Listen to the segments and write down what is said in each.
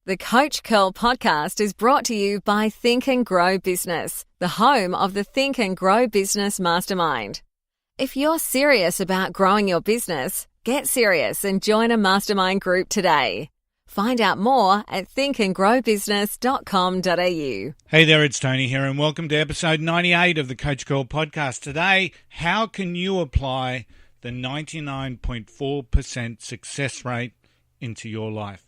The Coach Curl podcast is brought to you by Think and Grow Business, the home of the Think and Grow Business Mastermind. If you're serious about growing your business, get serious and join a mastermind group today. Find out more at thinkandgrowbusiness.com.au. Hey there, it's Tony here, and welcome to episode 98 of the Coach Curl podcast. Today, how can you apply the 99.4% success rate into your life?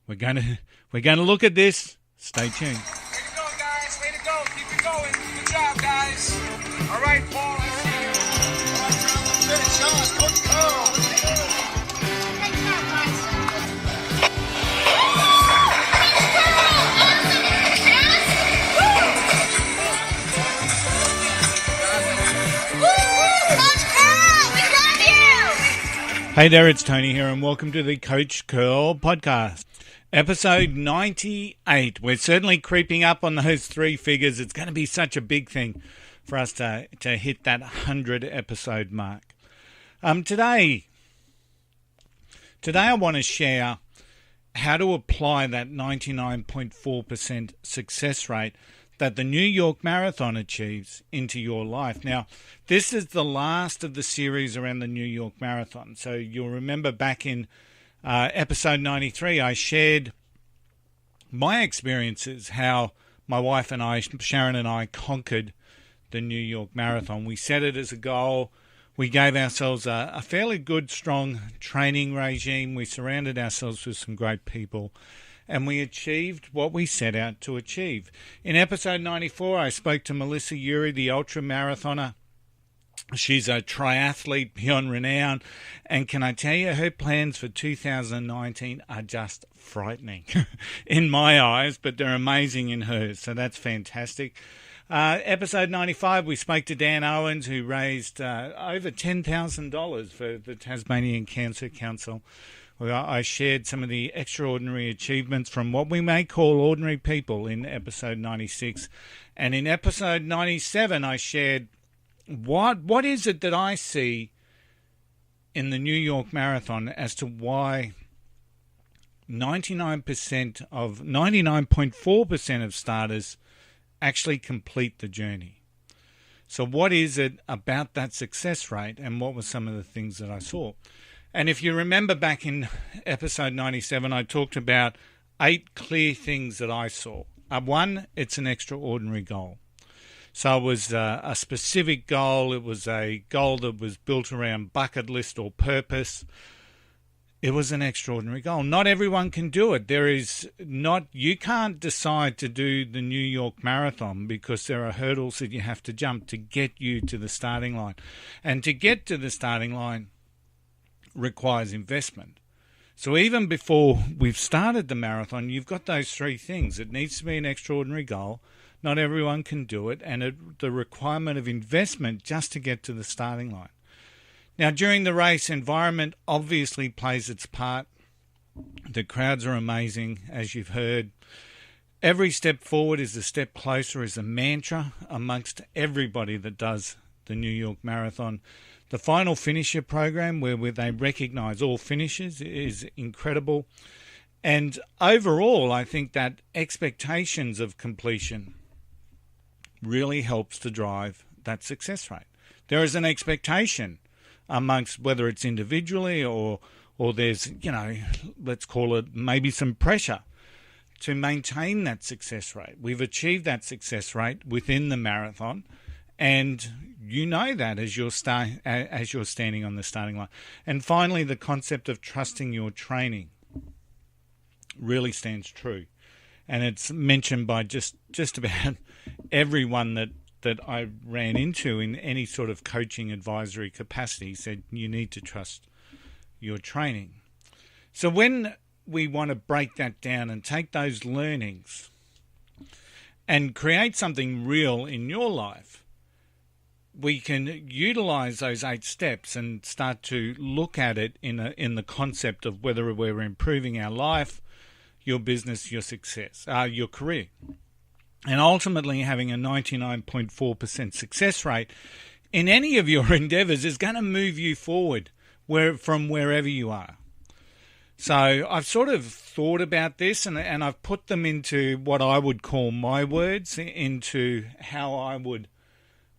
We're going to look at this. Stay tuned. Way to go, guys. Way to go. Keep it going. Good job, guys. All right, Paul. I see you. All right, finish on. Coach Curl. Great job, guys. Coach Curl, we love you. Hey there, it's Tony here, and welcome to the Coach Curl podcast. Episode 98. We're certainly creeping up on those three figures. It's going to be such a big thing for us to hit that 100 episode mark. Today I want to share how to apply that 99.4% success rate that the New York Marathon achieves into your life. Now, this is the last of the series around the New York Marathon. So you'll remember back in episode 93, I shared my experiences, how my wife and I, Sharon and I, conquered the New York Marathon. We set it as a goal. We gave ourselves a fairly good, strong training regime. We surrounded ourselves with some great people, and we achieved what we set out to achieve. In episode 94, I spoke to Melissa Urey, the ultra marathoner. She's a triathlete beyond renown, and can I tell you, her plans for 2019 are just frightening in my eyes, but they're amazing in hers, so that's fantastic. Episode 95, we spoke to Dan Owens, who raised over $10,000 for the Tasmanian Cancer Council. I shared some of the extraordinary achievements from what we may call ordinary people in episode 96, and in episode 97, I shared what is it that I see in the New York Marathon as to why 99.4% of starters actually complete the journey. So what is it about that success rate, and what were some of the things that I saw? And if you remember back in episode 97, I talked about 8 clear things that I saw. One, it's an extraordinary goal. So it was a specific goal. It was a goal that was built around bucket list or purpose. It was an extraordinary goal. Not everyone can do it. You can't decide to do the New York Marathon because there are hurdles that you have to jump to get you to the starting line. And to get to the starting line requires investment. So even before we've started the marathon, you've got those 3 things. It needs to be an extraordinary goal. Not everyone can do it, and the requirement of investment just to get to the starting line. Now, during the race, environment obviously plays its part. The crowds are amazing, as you've heard. Every step forward is a step closer, is a mantra amongst everybody that does the New York Marathon. The final finisher program, where they recognise all finishers, is incredible. And overall, I think that expectations of completion really helps to drive that success rate. There is an expectation amongst, whether it's individually or there's, let's call it maybe some pressure to maintain that success rate. We've achieved that success rate within the marathon, and you know that as you're standing on the starting line. And finally, the concept of trusting your training really stands true. And it's mentioned by just about everyone that I ran into in any sort of coaching advisory capacity said you need to trust your training. So when we want to break that down and take those learnings and create something real in your life, we can utilize those 8 steps and start to look at it in the concept of whether we're improving our life, your business, your success, your career. And ultimately having a 99.4% success rate in any of your endeavors is going to move you forward from wherever you are. So I've sort of thought about this and I've put them into what I would call my words, into how I would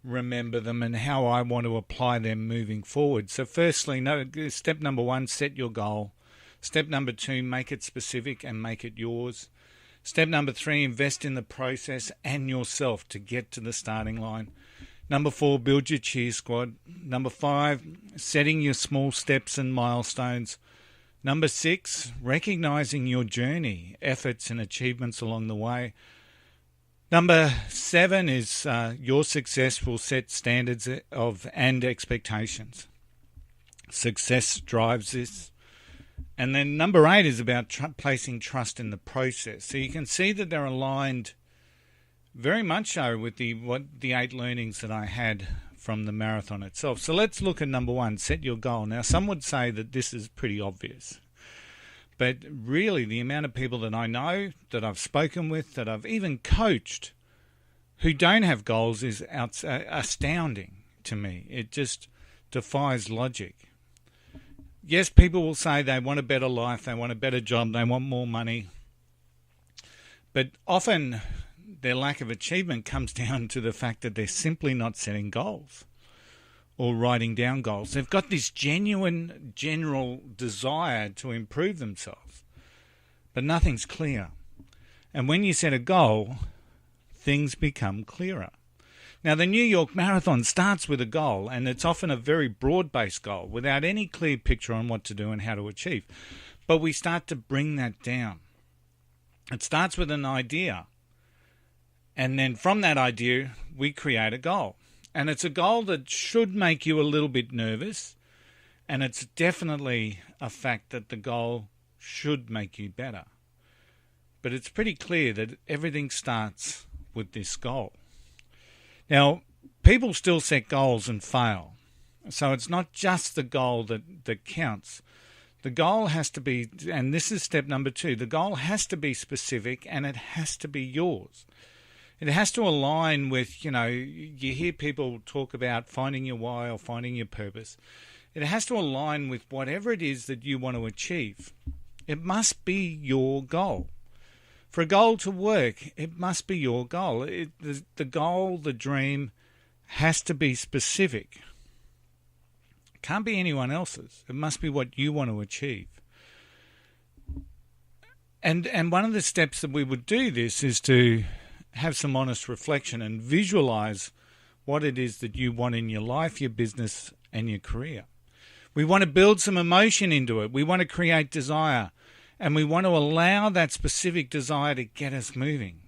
remember them and how I want to apply them moving forward. So firstly, step number 1, set your goal. Step number 2, make it specific and make it yours. Step number 3, invest in the process and yourself to get to the starting line. Number 4, build your cheer squad. Number 5, setting your small steps and milestones. Number 6, recognizing your journey, efforts and achievements along the way. Number 7 is your success will set standards and expectations. Success drives this. And then number 8 is about placing trust in the process. So you can see that they're aligned very much so with the 8 learnings that I had from the marathon itself. So let's look at number 1, set your goal. Now, some would say that this is pretty obvious. But really, the amount of people that I know, that I've spoken with, that I've even coached, who don't have goals is astounding to me. It just defies logic. Yes, people will say they want a better life, they want a better job, they want more money. But often their lack of achievement comes down to the fact that they're simply not setting goals or writing down goals. They've got this genuine, general desire to improve themselves, but nothing's clear. And when you set a goal, things become clearer. Now, the New York Marathon starts with a goal, and it's often a very broad-based goal without any clear picture on what to do and how to achieve. But we start to bring that down. It starts with an idea, and then from that idea, we create a goal. And it's a goal that should make you a little bit nervous, and it's definitely a fact that the goal should make you better. But it's pretty clear that everything starts with this goal. Now, people still set goals and fail. So it's not just the goal that counts. The goal has to be, and this is step number 2, the goal has to be specific and it has to be yours. It has to align with, you hear people talk about finding your why or finding your purpose. It has to align with whatever it is that you want to achieve. It must be your goal. For a goal to work, it must be your goal. The goal, the dream, has to be specific. It can't be anyone else's. It must be what you want to achieve. And one of the steps that we would do this is to have some honest reflection and visualize what it is that you want in your life, your business, and your career. We want to build some emotion into it. We want to create desire. And we want to allow that specific desire to get us moving.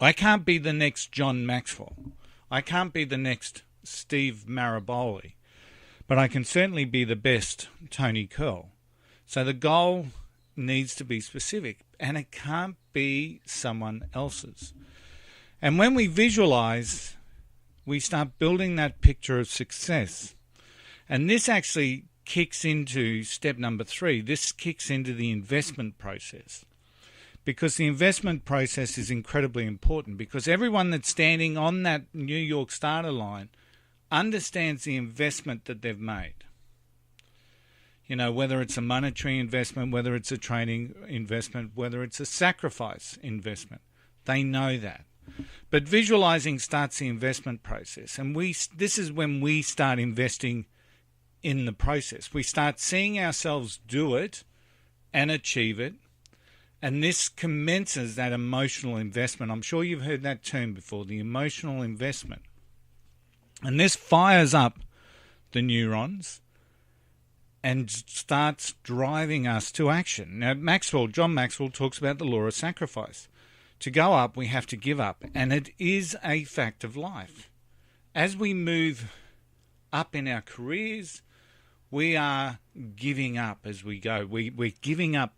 I can't be the next John Maxwell. I can't be the next Steve Maraboli. But I can certainly be the best Tony Curl. So the goal needs to be specific. And it can't be someone else's. And when we visualize, we start building that picture of success. And this actually kicks into step number 3. This kicks into the investment process. Because the investment process is incredibly important. Because everyone that's standing on that New York starter line understands the investment that they've made. Whether it's a monetary investment, whether it's a training investment, whether it's a sacrifice investment. They know that. But visualizing starts the investment process. And this is when we start investing in the process. We start seeing ourselves do it and achieve it. And this commences that emotional investment. I'm sure you've heard that term before, the emotional investment. And this fires up the neurons and starts driving us to action. Now, John Maxwell talks about the law of sacrifice. To go up, we have to give up. And it is a fact of life. As we move up in our careers, we are giving up as we go. We're giving up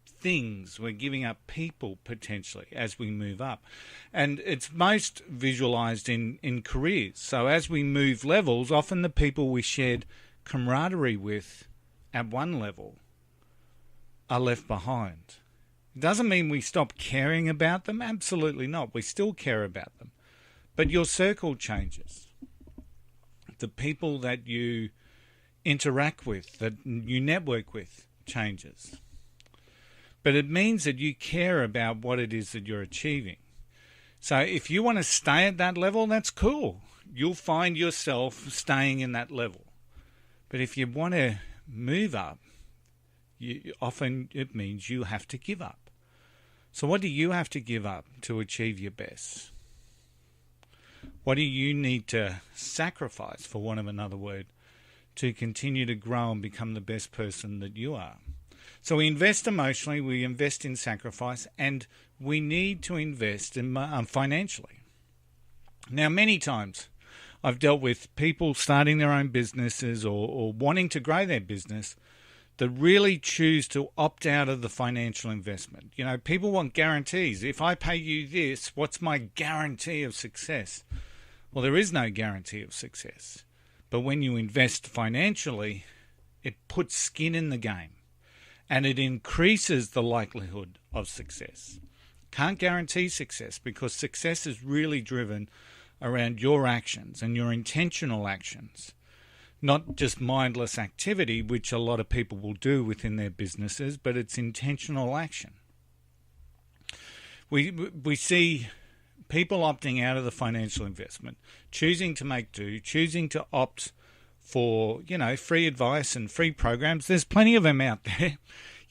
things. We're giving up people, potentially, as we move up. And it's most visualized in careers. So as we move levels, often the people we shared camaraderie with at one level are left behind. It doesn't mean we stop caring about them. Absolutely not. We still care about them. But your circle changes. The people that you interact with, that you network with, changes. But it means that you care about what it is that you're achieving. So if you want to stay at that level, that's cool. You'll find yourself staying in that level. But if you want to move up, often it means you have to give up. So what do you have to give up to achieve your best? What do you need to sacrifice, for want of another word, to continue to grow and become the best person that you are? So we invest emotionally, we invest in sacrifice, and we need to invest in financially. Now, many times I've dealt with people starting their own businesses or wanting to grow their business that really choose to opt out of the financial investment. You know, people want guarantees. If I pay you this, what's my guarantee of success? Well, there is no guarantee of success. But when you invest financially, it puts skin in the game and it increases the likelihood of success. Can't guarantee success because success is really driven around your actions and your intentional actions, not just mindless activity, which a lot of people will do within their businesses, but it's intentional action. We see people opting out of the financial investment, choosing to make do, choosing to opt for, free advice and free programs. There's plenty of them out there,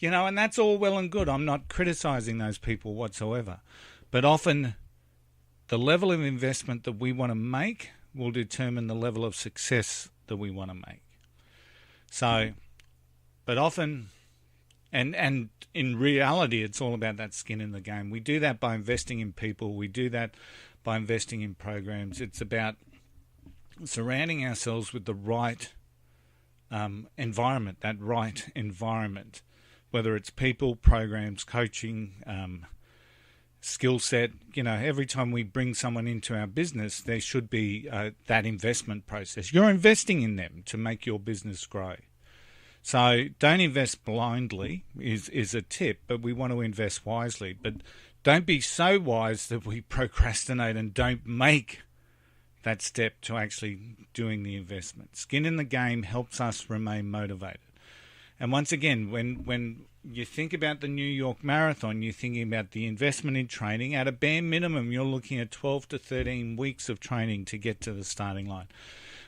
and that's all well and good. I'm not criticizing those people whatsoever. But often the level of investment that we want to make will determine the level of success that we want to make. So, but often, and in reality, it's all about that skin in the game. We do that by investing in people. We do that by investing in programs. It's about surrounding ourselves with the right environment, whether it's people, programs, coaching, skill set. Every time we bring someone into our business, there should be that investment process. You're investing in them to make your business grow. So don't invest blindly is a tip, but we want to invest wisely. But don't be so wise that we procrastinate and don't make that step to actually doing the investment. Skin in the game helps us remain motivated. And once again, when you think about the New York Marathon, you're thinking about the investment in training. At a bare minimum, you're looking at 12 to 13 weeks of training to get to the starting line.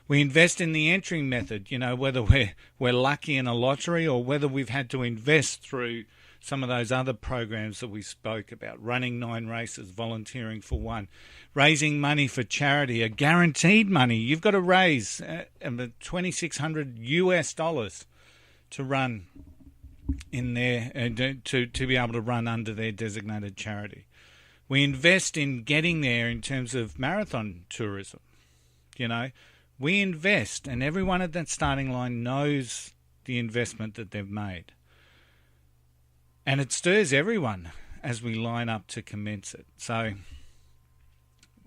We invest in the entry method, whether we're lucky in a lottery or whether we've had to invest through some of those other programs that we spoke about, running 9 races, volunteering for 1, raising money for charity, a guaranteed money. You've got to raise $2,600 to run in there, to be able to run under their designated charity. We invest in getting there in terms of marathon tourism. We invest, and everyone at that starting line knows the investment that they've made. And it stirs everyone as we line up to commence it. So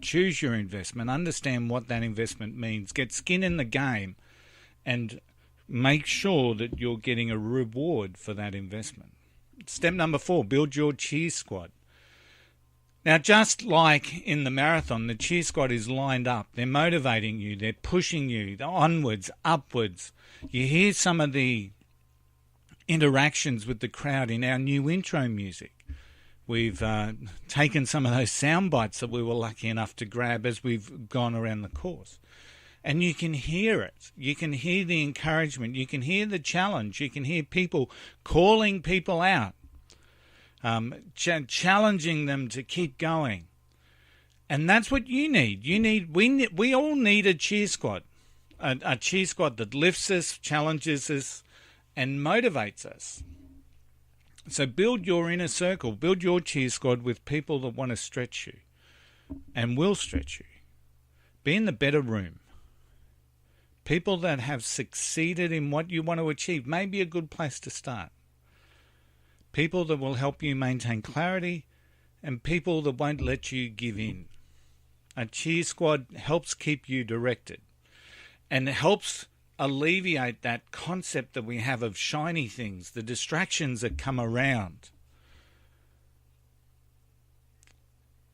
choose your investment, understand what that investment means, get skin in the game, and make sure that you're getting a reward for that investment. Step number 4, build your cheer squad. Now, just like in the marathon, the cheer squad is lined up. They're motivating you. They're pushing you onwards, upwards. You hear some of the interactions with the crowd in our new intro music. We've taken some of those sound bites that we were lucky enough to grab as we've gone around the course. And you can hear it. You can hear the encouragement. You can hear the challenge. You can hear people calling people out, challenging them to keep going. And that's what you need. We all need a cheer squad, a cheer squad that lifts us, challenges us, and motivates us. So build your inner circle, build your cheer squad with people that want to stretch you and will stretch you. Be in the better room. People that have succeeded in what you want to achieve may be a good place to start. People that will help you maintain clarity, and people that won't let you give in. A cheer squad helps keep you directed and helps alleviate that concept that we have of shiny things, the distractions that come around.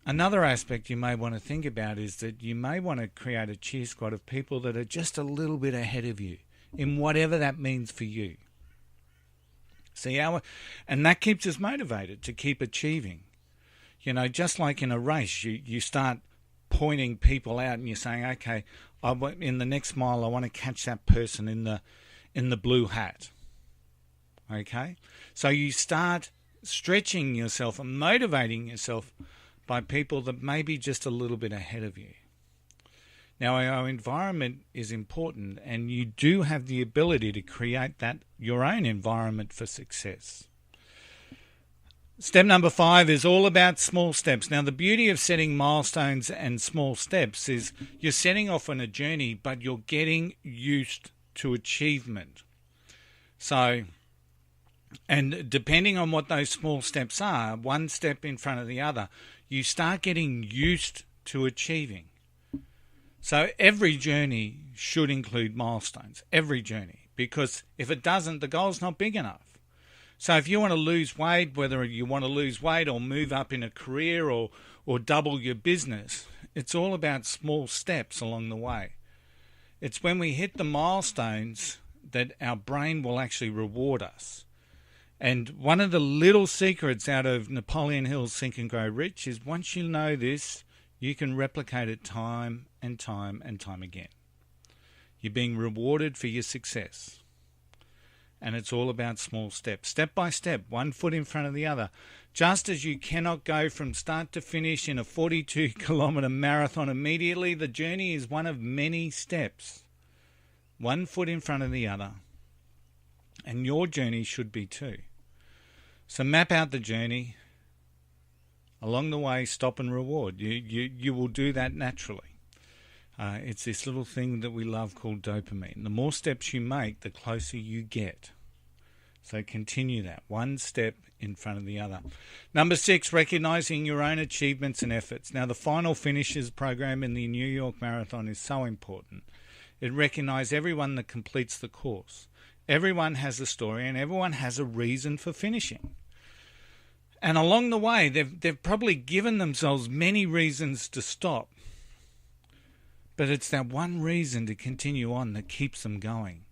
Another aspect you may want to think about is that you may want to create a cheer squad of people that are just a little bit ahead of you in whatever that means for you. See how, and that keeps us motivated to keep achieving. You know, just like in a race, you start pointing people out and you're saying, okay, in the next mile, I want to catch that person in the blue hat. Okay? So you start stretching yourself and motivating yourself by people that may be just a little bit ahead of you. Now, our environment is important, and you do have the ability to create your own environment for success. Step number 5 is all about small steps. Now, the beauty of setting milestones and small steps is you're setting off on a journey, but you're getting used to achievement. So, and depending on what those small steps are, one step in front of the other, you start getting used to achieving. So every journey should include milestones, every journey, because if it doesn't, the goal's not big enough. So if you want to lose weight, whether you want to lose weight or move up in a career or double your business, it's all about small steps along the way. It's when we hit the milestones that our brain will actually reward us. And one of the little secrets out of Napoleon Hill's Think and Grow Rich is once you know this, you can replicate it time and time and time again. You're being rewarded for your success. And it's all about small steps. Step by step, one foot in front of the other. Just as you cannot go from start to finish in a 42-kilometre marathon immediately, the journey is one of many steps. One foot in front of the other. And your journey should be too. So map out the journey. Along the way, stop and reward. You will do that naturally. It's this little thing that we love called dopamine. The more steps you make, the closer you get. So continue that, one step in front of the other. Number 6, recognizing your own achievements and efforts. Now, the final finishes program in the New York Marathon is so important. It recognizes everyone that completes the course. Everyone has a story and everyone has a reason for finishing. And along the way, they've probably given themselves many reasons to stop. But it's that one reason to continue on that keeps them going.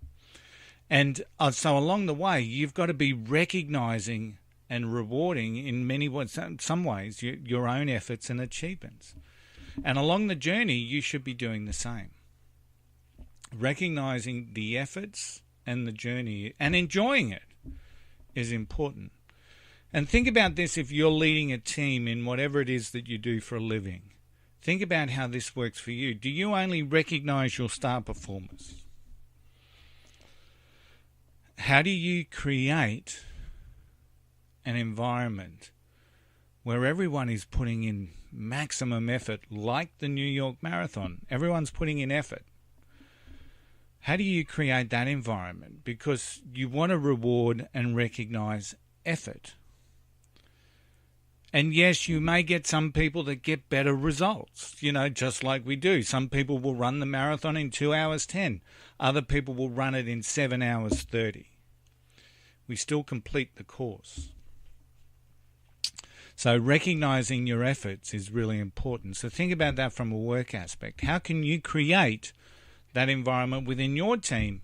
And so along the way, you've got to be recognizing and rewarding in some ways your own efforts and achievements. And along the journey, you should be doing the same. Recognizing the efforts and the journey and enjoying it is important. And think about this if you're leading a team in whatever it is that you do for a living. Think about how this works for you. Do you only recognize your star performers? How do you create an environment where everyone is putting in maximum effort, like the New York Marathon? Everyone's putting in effort. How do you create that environment? Because you want to reward and recognize effort. And yes, you may get some people that get better results, just like we do. Some people will run the marathon in 2 hours 10. Other people will run it in 7 hours 30. We still complete the course. So recognizing your efforts is really important. So think about that from a work aspect. How can you create that environment within your team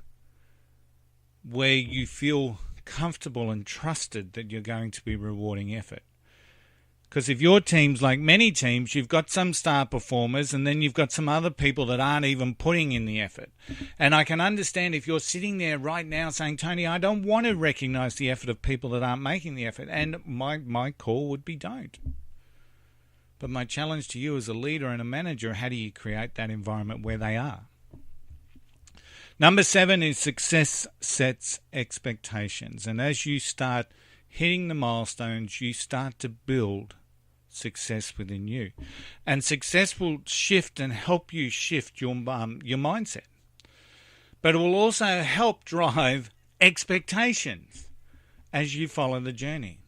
where you feel comfortable and trusted that you're going to be rewarding effort? Because if your team's like many teams, you've got some star performers and then you've got some other people that aren't even putting in the effort. And I can understand if you're sitting there right now saying, Tony, I don't want to recognize the effort of people that aren't making the effort. And my call would be don't. But my challenge to you as a leader and a manager, how do you create that environment where they are? Number 7 is success sets expectations. And as you start hitting the milestones, you start to build success within you. And success will shift and help you shift your mindset. But it will also help drive expectations as you follow the journey.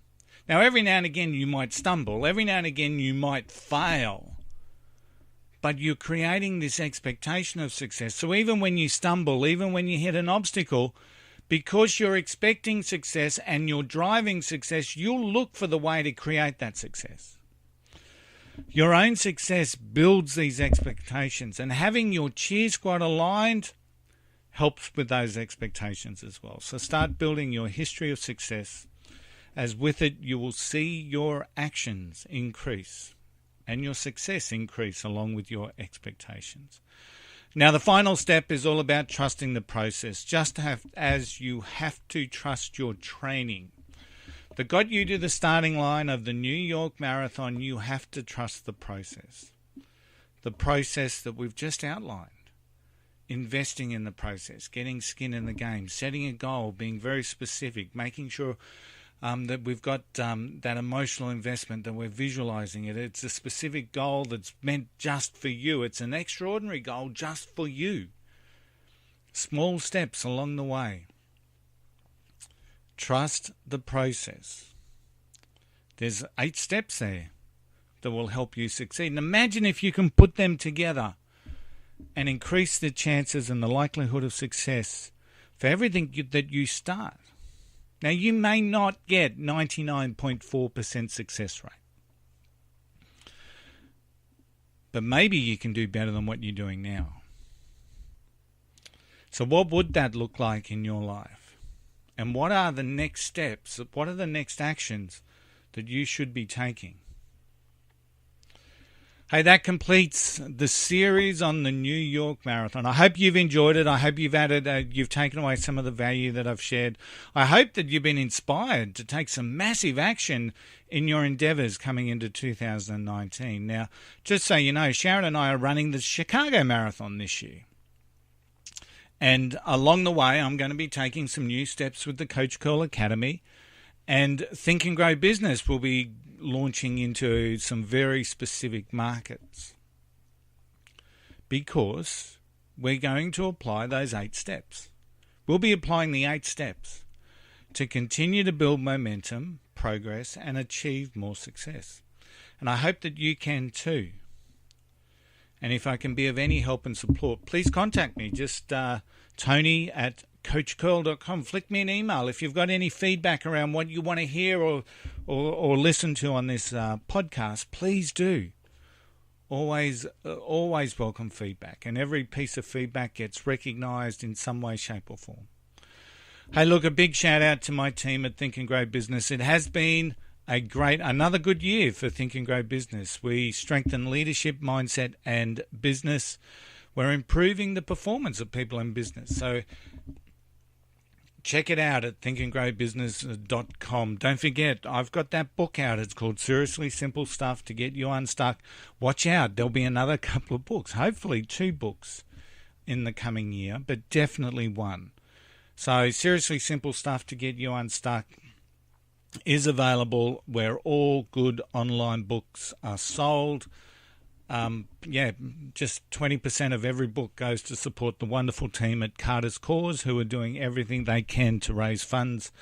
Now, every now and again you might stumble. Every now and again you might fail. But you're creating this expectation of success. So even when you stumble, even when you hit an obstacle, because you're expecting success and you're driving success, you'll look for the way to create that success. Your own success builds these expectations, and having your cheer squad aligned helps with those expectations as well. So start building your history of success, as with it you will see your actions increase and your success increase along with your expectations. Now, the final step is all about trusting the process, as you have to trust your training that got you to the starting line of the New York Marathon. You have to trust the process that we've just outlined. Investing in the process, getting skin in the game, setting a goal, being very specific, making sure that we've got that emotional investment, that we're visualizing it. It's a specific goal that's meant just for you. It's an extraordinary goal just for you. Small steps along the way. Trust the process. There's 8 steps there that will help you succeed. And imagine if you can put them together and increase the chances and the likelihood of success for everything that you start. Now, you may not get 99.4% success rate, but maybe you can do better than what you're doing now. So what would that look like in your life? And what are the next steps? What are the next actions that you should be taking? Hey, that completes the series on the New York Marathon. I hope you've enjoyed it. I hope you've taken away some of the value that I've shared. I hope that you've been inspired to take some massive action in your endeavors coming into 2019. Now, just so you know, Sharon and I are running the Chicago Marathon this year. And along the way, I'm going to be taking some new steps with the Coach Curl Academy. And Think and Grow Business will be launching into some very specific markets, because we're going to apply those 8 steps. We'll be applying the 8 steps to continue to build momentum, progress, and achieve more success. And I hope that you can too. And if I can be of any help and support, please contact me. Just Tony at coachcurl.com. Flick me an email if you've got any feedback around what you want to hear or listen to on this podcast. Please do. Always welcome feedback, and every piece of feedback gets recognized in some way, shape, or form. Hey, look, a big shout out to my team at Think and Grow Business. It has been another good year for Think and Grow Business. We strengthen leadership, mindset, and business. We're improving the performance of people in business. So check it out at thinkandgrowbusiness.com. Don't forget, I've got that book out. It's called Seriously Simple Stuff to Get You Unstuck. Watch out. There'll be another couple of books, hopefully 2 books in the coming year, but definitely 1. So Seriously Simple Stuff to Get You Unstuck is available where all good online books are sold. Just 20% of every book goes to support the wonderful team at Carter's Cause, who are doing everything they can to raise funds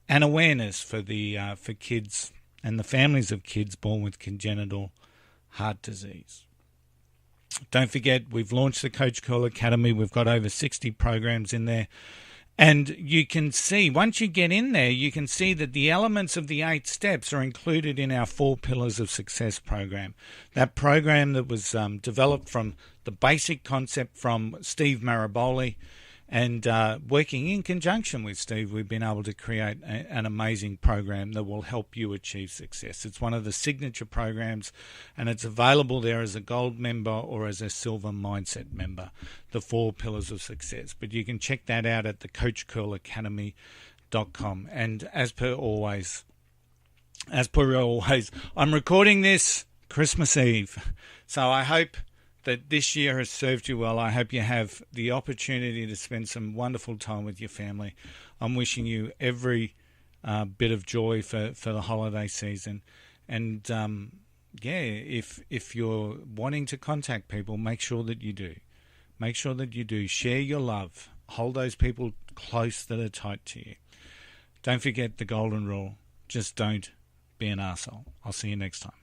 and awareness for for kids and the families of kids born with congenital heart disease. Don't forget, we've launched the Coach Curl Academy. We've got over 60 programs in there. And you can see, once you get in there, you can see that the elements of the 8 steps are included in our 4 Pillars of Success program. That program that was developed from the basic concept from Steve Maraboli, and working in conjunction with Steve, we've been able to create an amazing program that will help you achieve success. It's one of the signature programs, and it's available there as a gold member or as a silver mindset member, the 4 Pillars of Success. But you can check that out at the coachcurlacademy.com. And as per always, I'm recording this Christmas Eve. So I hope that this year has served you well. I hope you have the opportunity to spend some wonderful time with your family. I'm wishing you every bit of joy for the holiday season. And if you're wanting to contact people, make sure that you do. Make sure that you do. Share your love. Hold those people close that are tight to you. Don't forget the golden rule. Just don't be an arsehole. I'll see you next time.